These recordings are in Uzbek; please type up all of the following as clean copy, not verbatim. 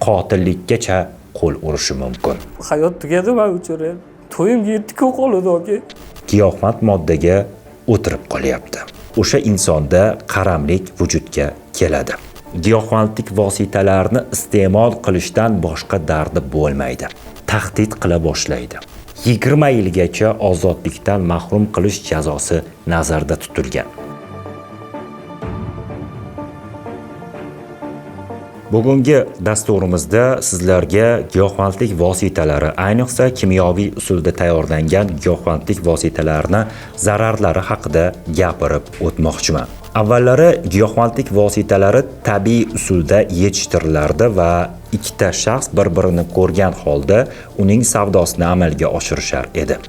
qotillikkacha qo'l urishi mumkin. Hayot tugadi men uchun. To'yimga yetdi-ku qoldi aka. Giyohvand moddaga o'tirib qolyapti. O'sha insonda qaramlik vujudga keladi. Giyohvandlik vositalarini iste'mol qilishdan boshqa dardi bo'lmaydi. Tahdid qila boshlaydi. 20 yilgacha ozodlikdan mahrum qilish jazosi nazarda tutilgan. Bugungi dasturimizda sizlarga giyohvandlik vositalari, ayniqsa kimyoviy usulda tayyorlangan giyohvandlik vositalarini zararlari haqida gapirib o'tmoqchiman. Avvallari giyohvandlik vositalari tabiiy usulda yetishtirilardi va ikkita shaxs bir-birini ko'rgan holda uning savdosini amalga oshirishar edi.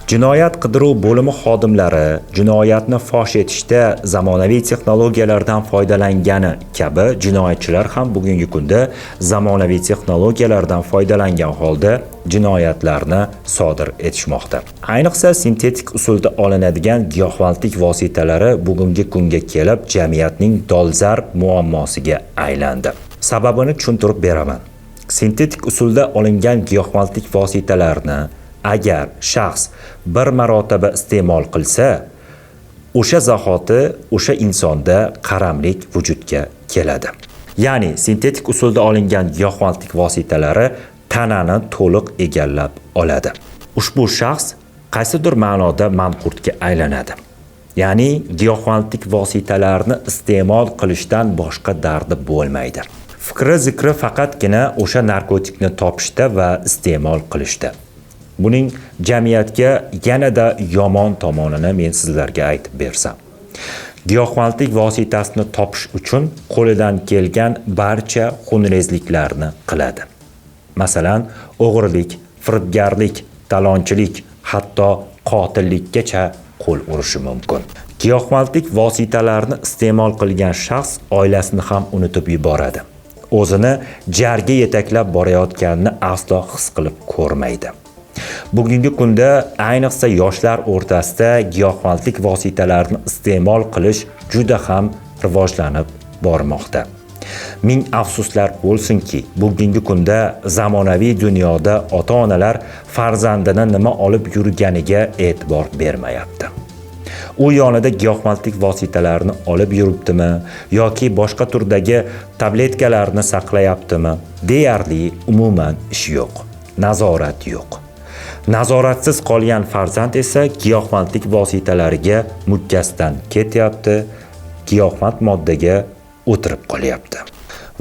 Jinoyat qidiruv bo'limi xodimlari jinoyatni fosh etishda zamonaviy texnologiyalardan foydalangani kabi jinoyatchilar ham bugungi kunda zamonaviy texnologiyalardan foydalangan holda jinoyatlarni sodir etishmoqda. Ayniqsa sintetik usulda olinadigan giyohvandlik vositalari bugungi kunga kelib jamiyatning dolzarb muammosiga aylandi. Sababini tushuntirib beraman. Sintetik usulda olingan giyohvandlik vositalarini agar shaxs bir marotaba iste'mol qilsa, o'sha zahoti o'sha insonda qaramlik vujudga keladi. Ya'ni sintetik usulda olingan giyohvandlik vositalari tanani to'liq egallab oladi. Ushbu shaxs qaysidir ma'noda manqurtga aylanadi. Ya'ni giyohvandlik vositalarini iste'mol qilishdan boshqa dardi bo'lmaydi. Fikri zikri faqatgina o'sha narkotikni topishda va iste'mol qilishda. Buning jamiyatga yanada yomon tomonini men sizlarga aytib bersam. Giyohvandlik vositasini topish uchun qo'lidan kelgan barcha xunrezliklarni qiladi. Masalan, o'g'rilik, firibgarlik, talonchilik, hatto qotillikkacha qo'l urishi mumkin. Giyohvandlik vositalarini iste'mol qilgan shaxs oilasini ham unutib yuboradi. O'zini jarga yetaklab borayotganini aslo his qilib ko'rmaydi. Bugungi kunda ayniqsa yoshlar o'rtasida giyohvandlik vositalarini iste'mol qilish juda ham rivojlanib bormoqda. Ming afsuslar bo'lsinki, bugungi kunda zamonaviy dunyoda ota-onalar farzandini nima olib yurganiga e'tibor bermayapti. U yonida giyohvandlik vositalarini olib yuribdimi yoki boshqa turdagi tabletkalarni saqlayaptimi? Deyarli umuman ish yo'q. Nazorat yo'q. Nazoratsiz qolgan farzand esa giyohvandlik vositalariga mukkasidan ketyapti, giyohvand moddaga o'tirib qolyapti.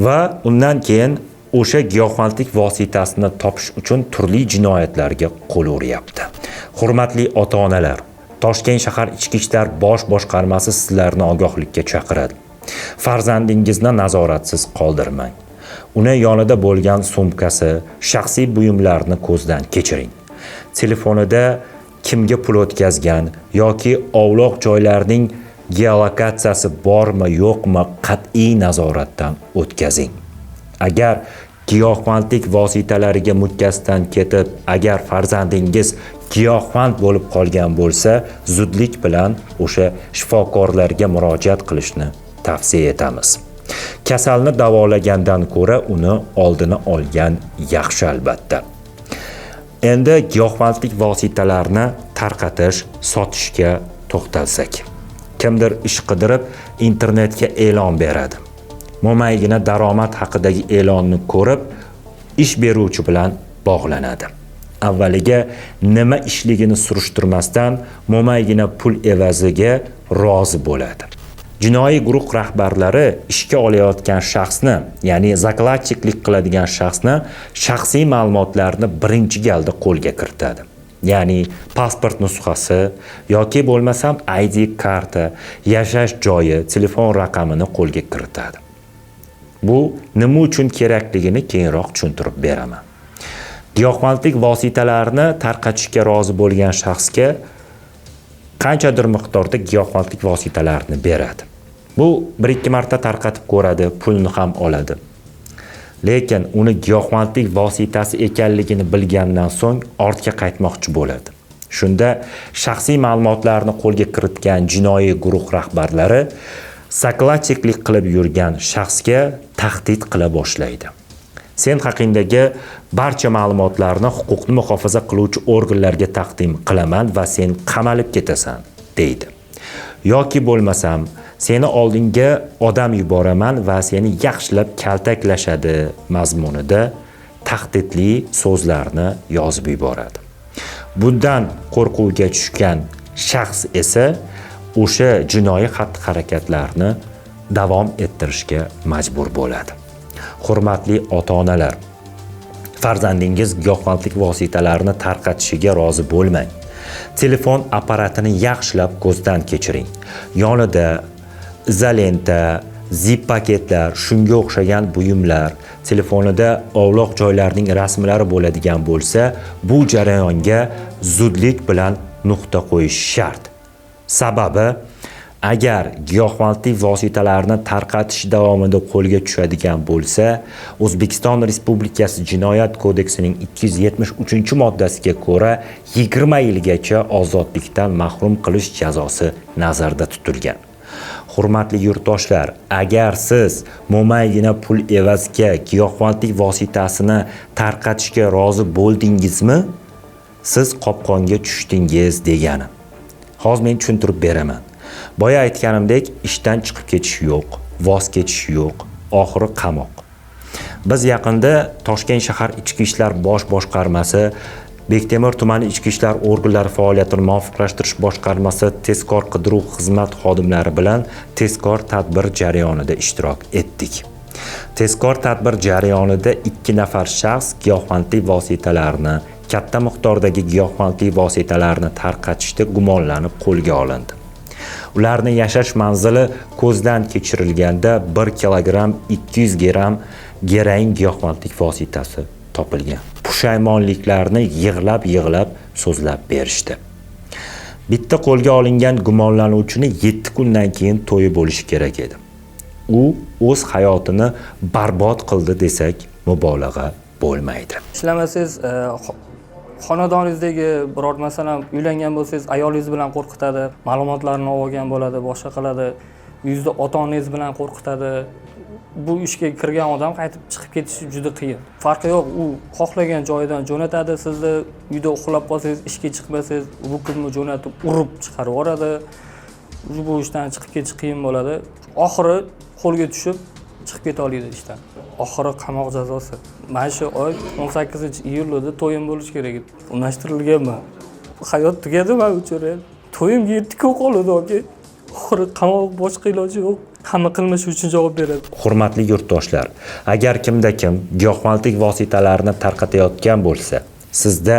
Va undan keyin o'sha giyohvandlik vositasini topish uchun turli jinoyatlarga qo'l uryapti. Hurmatli ota-onalar, Toshkent shahar ichki ishlar bosh boshqarmasi sizlarni ogohlikka chaqiradi. Farzandingizni nazoratsiz qoldirmang. Uni yonida bo'lgan sumkasi, shaxsiy buyumlarini ko'zdan kechiring. Telefonida kimga pul o'tkazgan yoki ovloq joylarning geolokatsiyasi bormi yo'qmi qat'iy nazoratdan o'tkazing. Agar giyohvandlik vositalariga mukkasidan ketib, agar farzandingiz giyohvand bo'lib qolgan bo'lsa, zudlik bilan o'sha shifokorlarga murojaat qilishni tavsiya etamiz. Kasalni davolagandan ko'ra uni oldini olgan yaxshi albatta. Endi giyohvandlik vositalarini tarqatish, sotishga to'xtalsak. Kimdir ish qidirib internetga e'lon beradi. Mo'maygina daromad haqidagi e'lonni ko'rib, ish beruvchi bilan bog'lanadi. Avvaliga nima ishligini surishtirmasdan mo'maygina pul evaziga rozi bo'ladi. Jinoiy guruh rahbarlari ishga olayotgan shaxsni, ya'ni zakladchiklik qiladigan shaxsni shaxsiy ma'lumotlarini birinchi galda qo'lga kiritadi. Ya'ni pasport nusxasi yoki bo'lmasam ID karta, yashash joyi, telefon raqamini qo'lga kiritadi. Bu nima uchun kerakligini keyinroq tushuntirib beraman. Giyohvandlik vositalarini tarqatishga rozi bo'lgan shaxsga qanchadir miqdorda giyohvandlik vositalarini beradi. Bu 1-2 marta tarqatib ko'radi, pulni ham oladi. Lekin uni giyohvandlik vositasi ekanligini bilgandan so'ng ortga qaytmoqchi bo'ladi. Shunda shaxsiy ma'lumotlarni qo'lga kiritgan jinoiy guruh rahbarlari sakladchiklik qilib yurgan shaxsga tahdid qila boshlaydi. Sen haqingdagi barcha ma'lumotlarni huquqni muhofaza qiluvchi organlarga taqdim qilaman va sen qamalib ketasan, deydi. Yoki bo'lmasam, seni oldinga odam yuboraman va seni yaxshilab kaltaklashadi mazmunida tahdidli so'zlarni yozib yuboradi. Bundan qo'rquvga tushgan shaxs esa o'sha jinoiy xatti-harakatlarni davom ettirishga majbur bo'ladi. Hurmatli ota-onalar, farzandingiz giyohvandlik vositalarini tarqatishiga rozi bo'lmang. Telefon apparatini yaxshilab ko'zdan kechiring. Yonida izolenta, zip paketlar, shunga o'xshagan buyumlar, telefonida ovloq joylarning rasmlari bo'ladigan bo'lsa, bu jarayonga zudlik bilan nuqta qo'yish shart. Sababi, agar giyohvandlik vositalarini tarqatish davomida qo'lga tushadigan bo'lsa, O'zbekiston Respublikasi Jinoyat kodeksining 273-moddasiga ko'ra 20 yilgacha ozodlikdan mahrum qilish jazosi nazarda tutilgan. Hurmatli yurtdoshlar, agar siz mo'maygina pul evaziga giyohvandlik vositasini tarqatishga rozi bo'ldingizmi, siz qopqonga tushdingiz degani. Hozir men tushuntirib beraman. Boya aytganimdek, ishdan chiqib ketish yo'q, voz kechish yo'q, oxiri qamoq. Biz yaqinda Toshkent shahar ichki ishlar bosh boshqarmasi, Bektemir tumani ichki ishlar organlari faoliyatini muvofiqlashtirish boshqarmasi tezkor qidiruv xizmat xodimlari bilan tezkor tadbir jarayonida ishtirok etdik. Tezkor tadbir jarayonida 2 nafar shaxs giyohvandlik vositalarini, katta miqdordagi giyohvandlik vositalarini tarqatishda gumonlanib qo'lga olindi. Ularning yashash manzili ko'zdan kechirilganda 1 kilogramm 200 gramm geroin giyohvandlik vositasi topilgan. Pushaymonliklarni yig'lab so'zlab berishdi. Bitta qo'lga olingan gumonlanuvchini 7 kundan keyin to'yi bo'lishi kerak edi. U o'z hayotini barbod qildi desak mubolag'a bo'lmaydi. Ishlamasangiz, xonadoningizdagi biror masalan uylangan bo'lsangiz, ayolingiz bilan qo'rqitadi, ma'lumotlarni olgan bo'ladi, boshqa qiladi. Uyingizda ota-onangiz bilan qo'rqitadi. Bu ishga kirgan odam qaytib chiqib ketishi juda qiyin. Farqi yo'q, u xohlagan joyidan jo'natadi, sizni uyda uxlab qolsangiz, ishga chiqmasangiz, bu kunni jo'natib urib chiqarib yuboradi. Bu ishdan chiqib ketish qiyin bo'ladi. Oxiri qo'lga tushib chiqib keta oladi ishdan. Oxiri qamoq jazosi. Mana shu oy 18-iyulda to'yim bo'lish kerak edi. Unashtirilganman. Hayot tugadi men uchun. To'yimga yetdi-ku qoldi oke. Oxiri qamoq, boshqa iloji yo'q. Hamma qilmishi uchun javob beradi. Hurmatli yurtdoshlar, agar kimda kim giyohvandlik vositalarini tarqatayotgan bo'lsa, sizda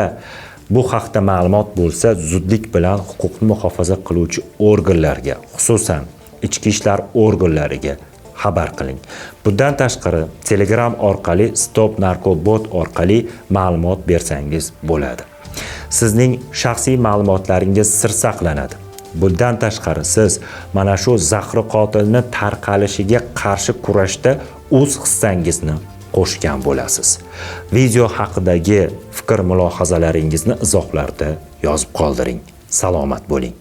bu haqda ma'lumot bo'lsa, zudlik bilan huquqni muhofaza qiluvchi organlarga, xususan ichki ishlar organlariga xabar qiling. Bundan tashqari, Telegram orqali Stop Narkobot orqali ma'lumot bersangiz bo'ladi. Sizning shaxsiy ma'lumotlaringiz sir saqlanadi. Bundan tashqari, siz mana shu zahri qotilni tarqalishiga qarshi kurashda o'z hissangizni qo'shgan bo'lasiz. Video haqidagi fikr-mulohazalaringizni izohlarda yozib qoldiring. Salomat bo'ling.